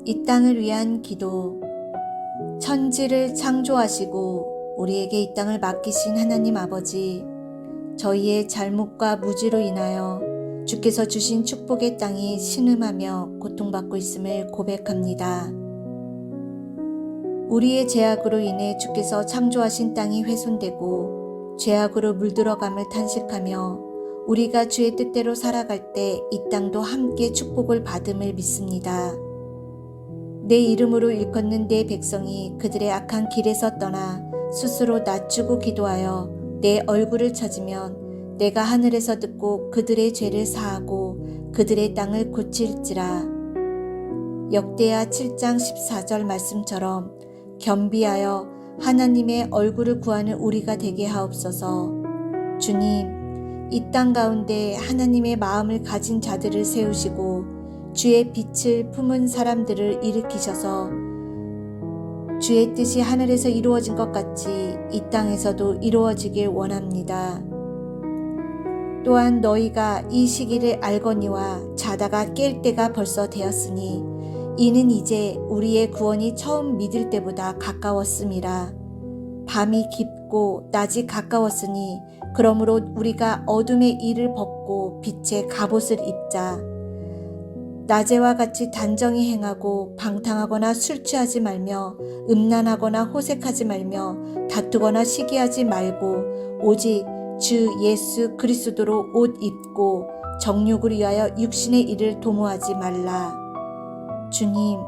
이 땅을 위한 기도. 천지를 창조하시고 우리에게 이 땅을 맡기신 하나님 아버지, 저희의 잘못과 무지로 인하여 주께서 주신 축복의 땅이 신음하며 고통받고 있음을 고백합니다. 우리의 죄악으로 인해 주께서 창조하신 땅이 훼손되고 죄악으로 물들어감을 탄식하며 우리가 주의 뜻대로 살아갈 때 이 땅도 함께 축복을 받음을 믿습니다. 내 이름으로 일컫는 내 백성이 그들의 악한 길에서 떠나 스스로 낮추고 기도하여 내 얼굴을 찾으면 내가 하늘에서 듣고 그들의 죄를 사하고 그들의 땅을 고칠지라. 역대하 7장 14절 말씀처럼 겸비하여 하나님의 얼굴을 구하는 우리가 되게 하옵소서. 주님, 이 땅 가운데 하나님의 마음을 가진 자들을 세우시고 주의 빛을 품은 사람들을 일으키셔서 주의 뜻이 하늘에서 이루어진 것 같이 이 땅에서도 이루어지길 원합니다. 또한 너희가 이 시기를 알거니와 자다가 깰 때가 벌써 되었으니 이는 이제 우리의 구원이 처음 믿을 때보다 가까웠음이라. 밤이 깊고 낮이 가까웠으니 그러므로 우리가 어둠의 일을 벗고 빛의 갑옷을 입자. 낮에와 같이 단정히 행하고 방탕하거나 술 취하지 말며 음란하거나 호색하지 말며 다투거나 시기하지 말고 오직 주 예수 그리스도로 옷 입고 정욕을 위하여 육신의 일을 도모하지 말라. 주님,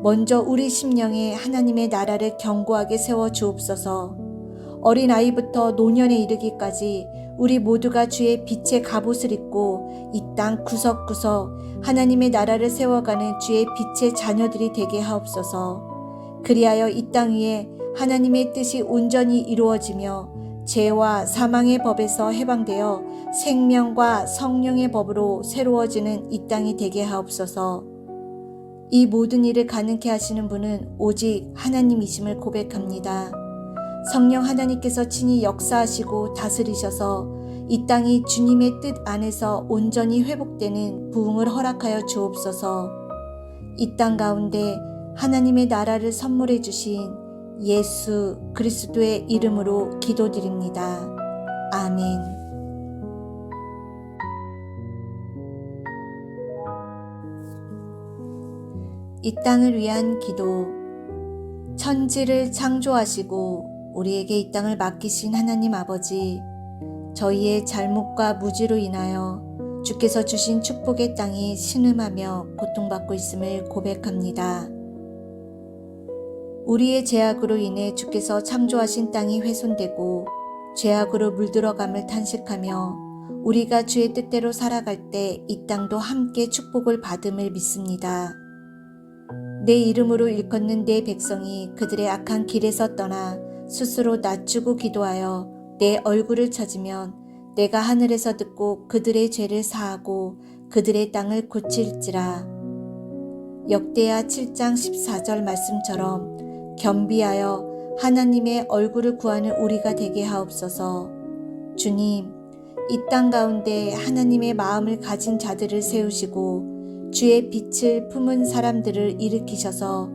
먼저 우리 심령에 하나님의 나라를 견고하게 세워 주옵소서. 어린아이부터 노년에 이르기까지 우리 모두가 주의 빛의 갑옷을 입고 이 땅 구석구석 하나님의 나라를 세워가는 주의 빛의 자녀들이 되게 하옵소서. 그리하여 이 땅 위에 하나님의 뜻이 온전히 이루어지며 죄와 사망의 법에서 해방되어 생명과 성령의 법으로 새로워지는 이 땅이 되게 하옵소서. 이 모든 일을 가능케 하시는 분은 오직 하나님이심을 고백합니다. 성령 하나님께서 친히 역사하시고 다스리셔서 이 땅이 주님의 뜻 안에서 온전히 회복되는 부흥을 허락하여 주옵소서. 이 땅 가운데 하나님의 나라를 선물해 주신 예수 그리스도의 이름으로 기도드립니다. 아멘. 이 땅을 위한 기도. 천지를 창조하시고 우리에게 이 땅을 맡기신 하나님 아버지, 저희의 잘못과 무지로 인하여 주께서 주신 축복의 땅이 신음하며 고통받고 있음을 고백합니다. 우리의 죄악으로 인해 주께서 창조하신 땅이 훼손되고 죄악으로 물들어감을 탄식하며 우리가 주의 뜻대로 살아갈 때 이 땅도 함께 축복을 받음을 믿습니다. 내 이름으로 일컫는 내 백성이 그들의 악한 길에서 떠나 스스로 낮추고 기도하여 내 얼굴을 찾으면 내가 하늘에서 듣고 그들의 죄를 사하고 그들의 땅을 고칠지라. 역대하 7장 14절 말씀처럼 겸비하여 하나님의 얼굴을 구하는 우리가 되게 하옵소서. 주님, 이 땅 가운데 하나님의 마음을 가진 자들을 세우시고 주의 빛을 품은 사람들을 일으키셔서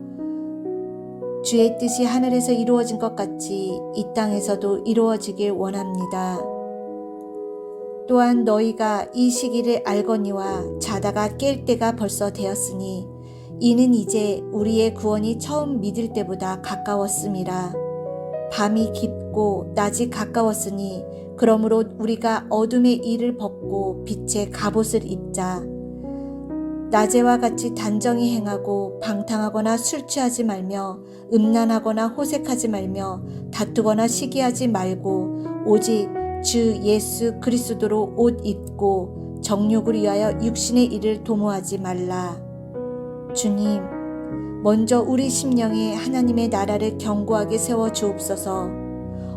주의 뜻이 하늘에서 이루어진 것 같이 이 땅에서도 이루어지길 원합니다. 또한 너희가 이 시기를 알거니와 자다가 깰 때가 벌써 되었으니 이는 이제 우리의 구원이 처음 믿을 때보다 가까웠음이라. 밤이 깊고 낮이 가까웠으니 그러므로 우리가 어둠의 일을 벗고 빛의 갑옷을 입자. 낮에와 같이 단정히 행하고 방탕하거나 술 취하지 말며 음란하거나 호색하지 말며 다투거나 시기하지 말고 오직 주 예수 그리스도로 옷 입고 정욕을 위하여 육신의 일을 도모하지 말라. 주님, 먼저 우리 심령에 하나님의 나라를 견고하게 세워 주옵소서.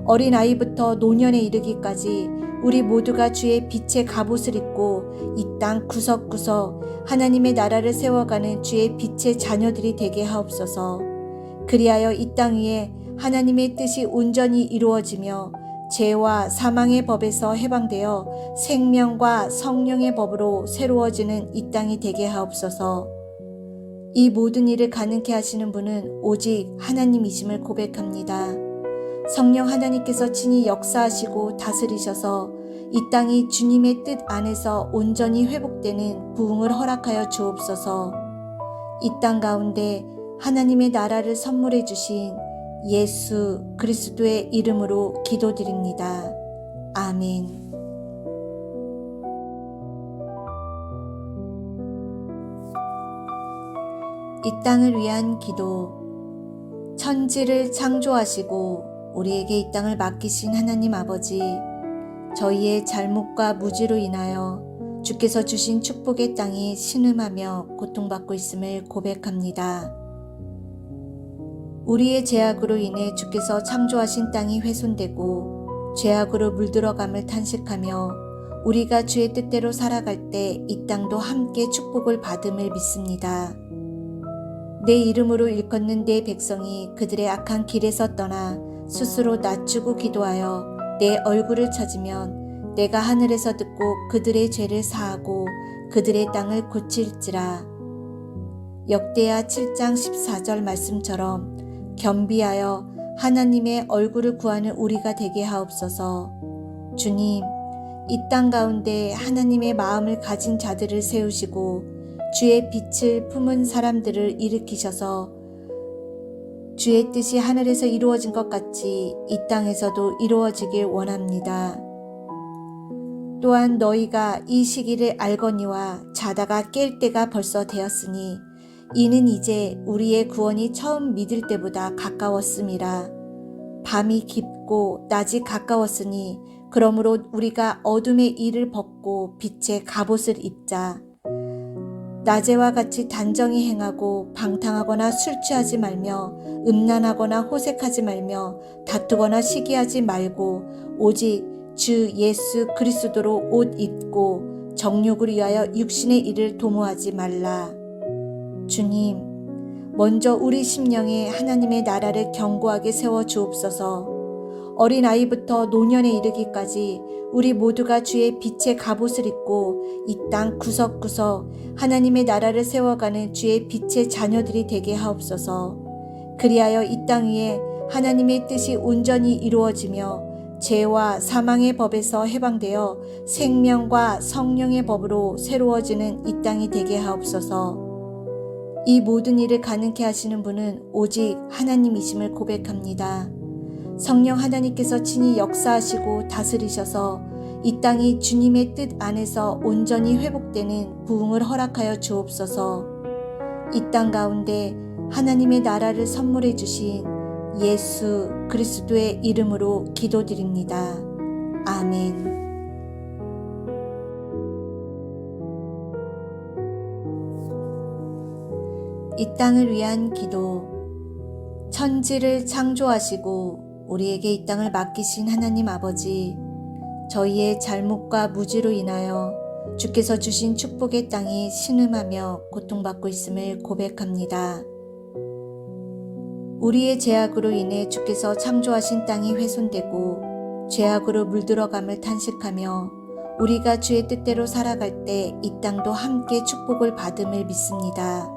어린아이부터 노년에 이르기까지 우리 모두가 주의 빛의 갑옷을 입고 이 땅 구석구석 하나님의 나라를 세워가는 주의 빛의 자녀들이 되게 하옵소서. 그리하여 이 땅 위에 하나님의 뜻이 온전히 이루어지며 죄와 사망의 법에서 해방되어 생명과 성령의 법으로 새로워지는 이 땅이 되게 하옵소서. 이 모든 일을 가능케 하시는 분은 오직 하나님이심을 고백합니다. 성령 하나님께서 친히 역사하시고 다스리셔서 이 땅이 주님의 뜻 안에서 온전히 회복되는 부흥을 허락하여 주옵소서. 이 땅 가운데 하나님의 나라를 선물해 주신 예수 그리스도의 이름으로 기도드립니다. 아멘. 이 땅을 위한 기도. 천지를 창조하시고 우리에게 이 땅을 맡기신 하나님 아버지, 저희의 잘못과 무지로 인하여 주께서 주신 축복의 땅이 신음하며 고통받고 있음을 고백합니다. 우리의 죄악으로 인해 주께서 창조하신 땅이 훼손되고 죄악으로 물들어감을 탄식하며 우리가 주의 뜻대로 살아갈 때 이 땅도 함께 축복을 받음을 믿습니다. 내 이름으로 일컫는 내 백성이 그들의 악한 길에서 떠나 스스로 낮추고 기도하여 내 얼굴을 찾으면 내가 하늘에서 듣고 그들의 죄를 사하고 그들의 땅을 고칠지라. 역대하 7장 14절 말씀처럼 겸비하여 하나님의 얼굴을 구하는 우리가 되게 하옵소서. 주님, 이 땅 가운데 하나님의 마음을 가진 자들을 세우시고 주의 빛을 품은 사람들을 일으키셔서 주의 뜻이 하늘에서 이루어진 것 같이 이 땅에서도 이루어지길 원합니다. 또한 너희가 이 시기를 알거니와 자다가 깰 때가 벌써 되었으니 이는 이제 우리의 구원이 처음 믿을 때보다 가까웠음이라. 밤이 깊고 낮이 가까웠으니 그러므로 우리가 어둠의 일을 벗고 빛의 갑옷을 입자. 낮에와 같이 단정히 행하고 방탕하거나 술 취하지 말며 음란하거나 호색하지 말며 다투거나 시기하지 말고 오직 주 예수 그리스도로 옷 입고 정욕을 위하여 육신의 일을 도모하지 말라. 주님, 먼저 우리 심령에 하나님의 나라를 견고하게 세워 주옵소서. 어린아이부터 노년에 이르기까지 우리 모두가 주의 빛의 갑옷을 입고 이 땅 구석구석 하나님의 나라를 세워가는 주의 빛의 자녀들이 되게 하옵소서. 그리하여 이 땅 위에 하나님의 뜻이 온전히 이루어지며 죄와 사망의 법에서 해방되어 생명과 성령의 법으로 새로워지는 이 땅이 되게 하옵소서. 이 모든 일을 가능케 하시는 분은 오직 하나님이심을 고백합니다. 성령 하나님께서 친히 역사하시고 다스리셔서 이 땅이 주님의 뜻 안에서 온전히 회복되는 부흥을 허락하여 주옵소서. 이 땅 가운데 하나님의 나라를 선물해 주신 예수 그리스도의 이름으로 기도드립니다. 아멘. 이 땅을 위한 기도. 천지를 창조하시고 우리에게 이 땅을 맡기신 하나님 아버지, 저희의 잘못과 무지로 인하여 주께서 주신 축복의 땅이 신음하며 고통받고 있음을 고백합니다. 우리의 죄악으로 인해 주께서 창조하신 땅이 훼손되고 죄악으로 물들어감을 탄식하며 우리가 주의 뜻대로 살아갈 때 이 땅도 함께 축복을 받음을 믿습니다.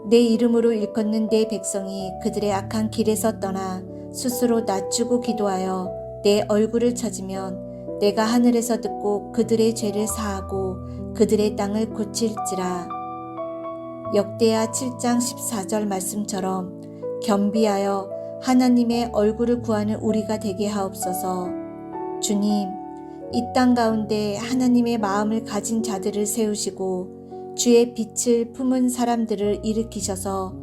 내 이름으로 일컫는 내 백성이 그들의 악한 길에서 떠나 스스로 낮추고 기도하여 내 얼굴을 찾으면 내가 하늘에서 듣고 그들의 죄를 사하고 그들의 땅을 고칠지라. 역대하 7장 14절 말씀처럼 겸비하여 하나님의 얼굴을 구하는 우리가 되게 하옵소서. 주님, 이 땅 가운데 하나님의 마음을 가진 자들을 세우시고 주의 빛을 품은 사람들을 일으키셔서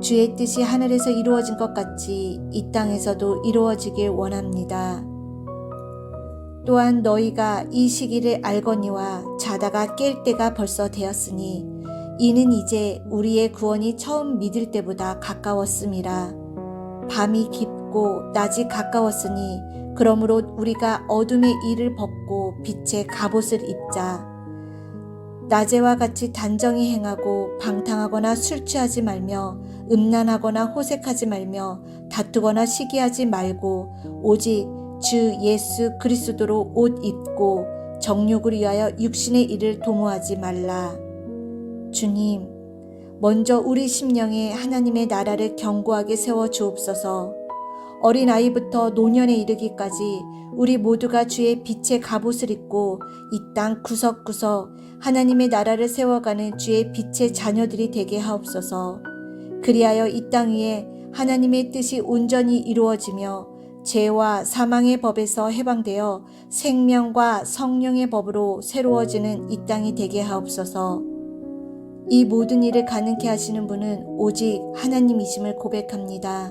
주의 뜻이 하늘에서 이루어진 것 같이 이 땅에서도 이루어지길 원합니다. 또한 너희가 이 시기를 알거니와 자다가 깰 때가 벌써 되었으니 이는 이제 우리의 구원이 처음 믿을 때보다 가까웠음이라. 밤이 깊고 낮이 가까웠으니 그러므로 우리가 어둠의 일을 벗고 빛의 갑옷을 입자. 낮에와 같이 단정히 행하고 방탕하거나 술 취하지 말며 음란하거나 호색하지 말며 다투거나 시기하지 말고 오직 주 예수 그리스도로 옷 입고 정욕을 위하여 육신의 일을 도모하지 말라. 주님, 먼저 우리 심령에 하나님의 나라를 견고하게 세워 주옵소서. 어린아이부터 노년에 이르기까지 우리 모두가 주의 빛의 갑옷을 입고 이 땅 구석구석 하나님의 나라를 세워가는 주의 빛의 자녀들이 되게 하옵소서. 그리하여 이 땅 위에 하나님의 뜻이 온전히 이루어지며 죄와 사망의 법에서 해방되어 생명과 성령의 법으로 새로워지는 이 땅이 되게 하옵소서. 이 모든 일을 가능케 하시는 분은 오직 하나님이심을 고백합니다.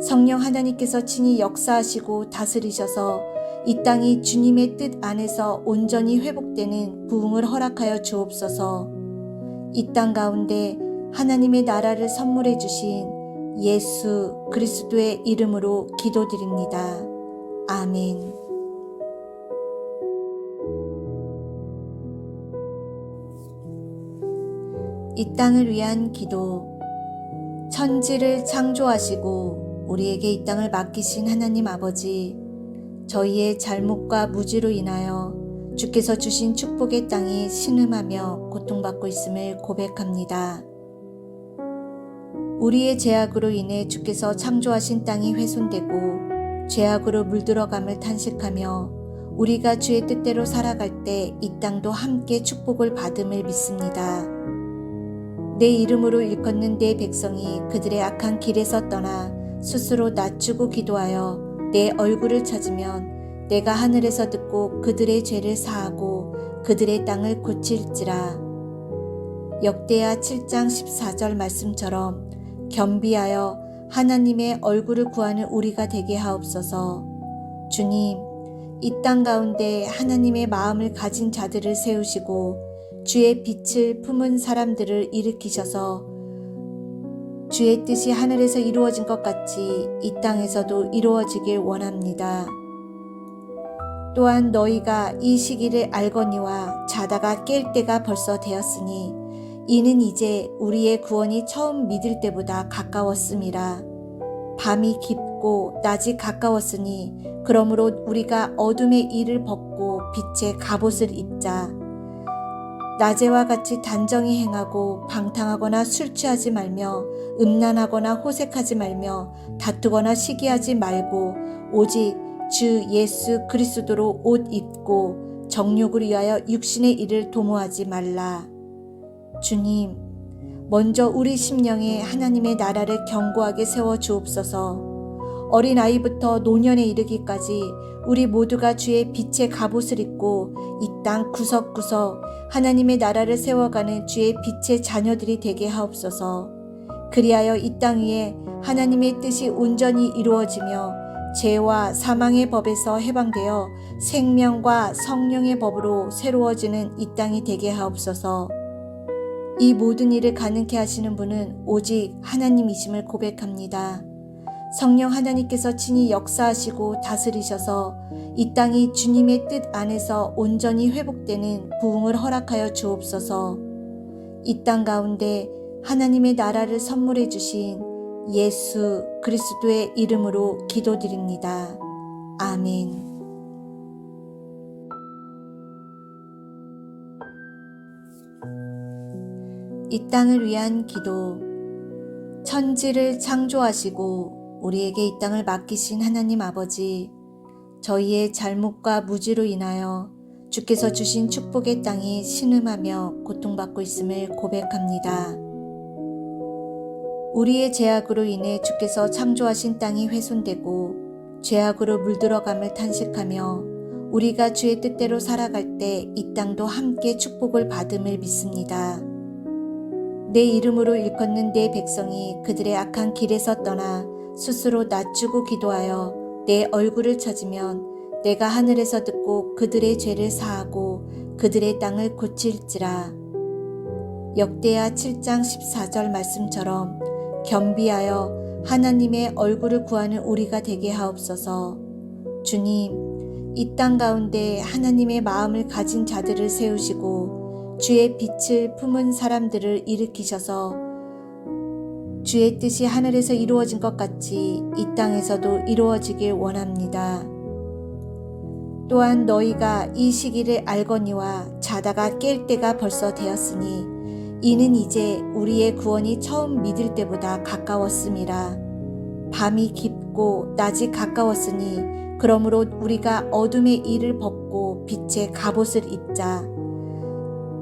성령 하나님께서 친히 역사하시고 다스리셔서 이 땅이 주님의 뜻 안에서 온전히 회복되는 부흥을 허락하여 주옵소서. 이 땅 가운데 하나님의 나라를 선물해 주신 예수 그리스도의 이름으로 기도드립니다. 아멘. 이 땅을 위한 기도. 천지를 창조하시고 우리에게 이 땅을 맡기신 하나님 아버지, 저희의 잘못과 무지로 인하여 주께서 주신 축복의 땅이 신음하며 고통받고 있음을 고백합니다. 우리의 죄악으로 인해 주께서 창조하신 땅이 훼손되고 죄악으로 물들어감을 탄식하며 우리가 주의 뜻대로 살아갈 때 이 땅도 함께 축복을 받음을 믿습니다. 내 이름으로 일컫는 내 백성이 그들의 악한 길에서 떠나 스스로 낮추고 기도하여 내 얼굴을 찾으면 내가 하늘에서 듣고 그들의 죄를 사하고 그들의 땅을 고칠지라. 역대하 7장 14절 말씀처럼 겸비하여 하나님의 얼굴을 구하는 우리가 되게 하옵소서. 주님, 이 땅 가운데 하나님의 마음을 가진 자들을 세우시고 주의 빛을 품은 사람들을 일으키셔서 주의 뜻이 하늘에서 이루어진 것 같이 이 땅에서도 이루어지길 원합니다. 또한 너희가 이 시기를 알거니와 자다가 깰 때가 벌써 되었으니 이는 이제 우리의 구원이 처음 믿을 때보다 가까웠음이라. 밤이 깊고 낮이 가까웠으니 그러므로 우리가 어둠의 일을 벗고 빛의 갑옷을 입자. 낮에와 같이 단정히 행하고 방탕하거나 술 취하지 말며 음란하거나 호색하지 말며 다투거나 시기하지 말고 오직 주 예수 그리스도로 옷 입고 정욕을 위하여 육신의 일을 도모하지 말라. 주님, 먼저 우리 심령에 하나님의 나라를 견고하게 세워 주옵소서. 어린아이부터 노년에 이르기까지 우리 모두가 주의 빛의 갑옷을 입고 이 땅 구석구석 하나님의 나라를 세워가는 주의 빛의 자녀들이 되게 하옵소서. 그리하여 이 땅 위에 하나님의 뜻이 온전히 이루어지며 죄와 사망의 법에서 해방되어 생명과 성령의 법으로 새로워지는 이 땅이 되게 하옵소서. 이 모든 일을 가능케 하시는 분은 오직 하나님이심을 고백합니다. 성령 하나님께서 친히 역사하시고 다스리셔서 이 땅이 주님의 뜻 안에서 온전히 회복되는 부흥을 허락하여 주옵소서. 이 땅 가운데 하나님의 나라를 선물해 주신 예수 그리스도의 이름으로 기도드립니다. 아멘. 이 땅을 위한 기도. 천지를 창조하시고 우리에게 이 땅을 맡기신 하나님 아버지, 저희의 잘못과 무지로 인하여 주께서 주신 축복의 땅이 신음하며 고통받고 있음을 고백합니다. 우리의 죄악으로 인해 주께서 창조하신 땅이 훼손되고 죄악으로 물들어감을 탄식하며 우리가 주의 뜻대로 살아갈 때 이 땅도 함께 축복을 받음을 믿습니다. 내 이름으로 일컫는 내 백성이 그들의 악한 길에서 떠나 스스로 낮추고 기도하여 내 얼굴을 찾으면 내가 하늘에서 듣고 그들의 죄를 사하고 그들의 땅을 고칠지라. 역대하 7장 14절 말씀처럼 겸비하여 하나님의 얼굴을 구하는 우리가 되게 하옵소서. 주님, 이 땅 가운데 하나님의 마음을 가진 자들을 세우시고 주의 빛을 품은 사람들을 일으키셔서 주의 뜻이 하늘에서 이루어진 것 같이 이 땅에서도 이루어지길 원합니다. 또한 너희가 이 시기를 알거니와 자다가 깰 때가 벌써 되었으니 이는 이제 우리의 구원이 처음 믿을 때보다 가까웠음이라. 밤이 깊고 낮이 가까웠으니 그러므로 우리가 어둠의 일을 벗고 빛의 갑옷을 입자.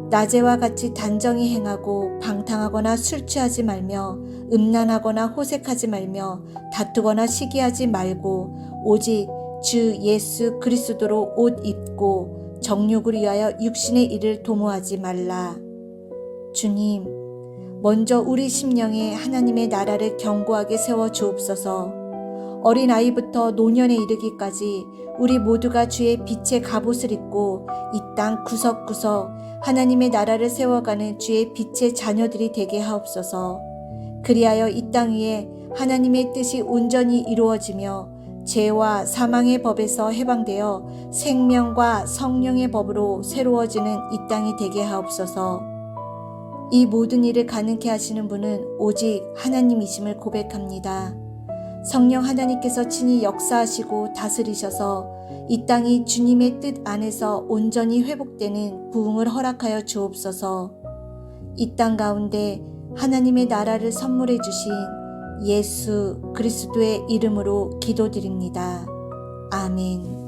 낮에와 같이 단정히 행하고 방탕하거나 술 취하지 말며 음란하거나 호색하지 말며 다투거나 시기하지 말고 오직 주 예수 그리스도로 옷 입고 정욕을 위하여 육신의 일을 도모하지 말라. 주님, 먼저 우리 심령에 하나님의 나라를 견고하게 세워 주옵소서. 어린아이부터 노년에 이르기까지 우리 모두가 주의 빛의 갑옷을 입고 이 땅 구석구석 하나님의 나라를 세워가는 주의 빛의 자녀들이 되게 하옵소서. 그리하여 이 땅 위에 하나님의 뜻이 온전히 이루어지며 죄와 사망의 법에서 해방되어 생명과 성령의 법으로 새로워지는 이 땅이 되게 하옵소서. 이 모든 일을 가능케 하시는 분은 오직 하나님이심을 고백합니다. 성령 하나님께서 친히 역사하시고 다스리셔서 이 땅이 주님의 뜻 안에서 온전히 회복되는 부흥을 허락하여 주옵소서. 이 땅 가운데 하나님의 나라를 선물해 주신 예수 그리스도의 이름으로 기도드립니다. 아멘.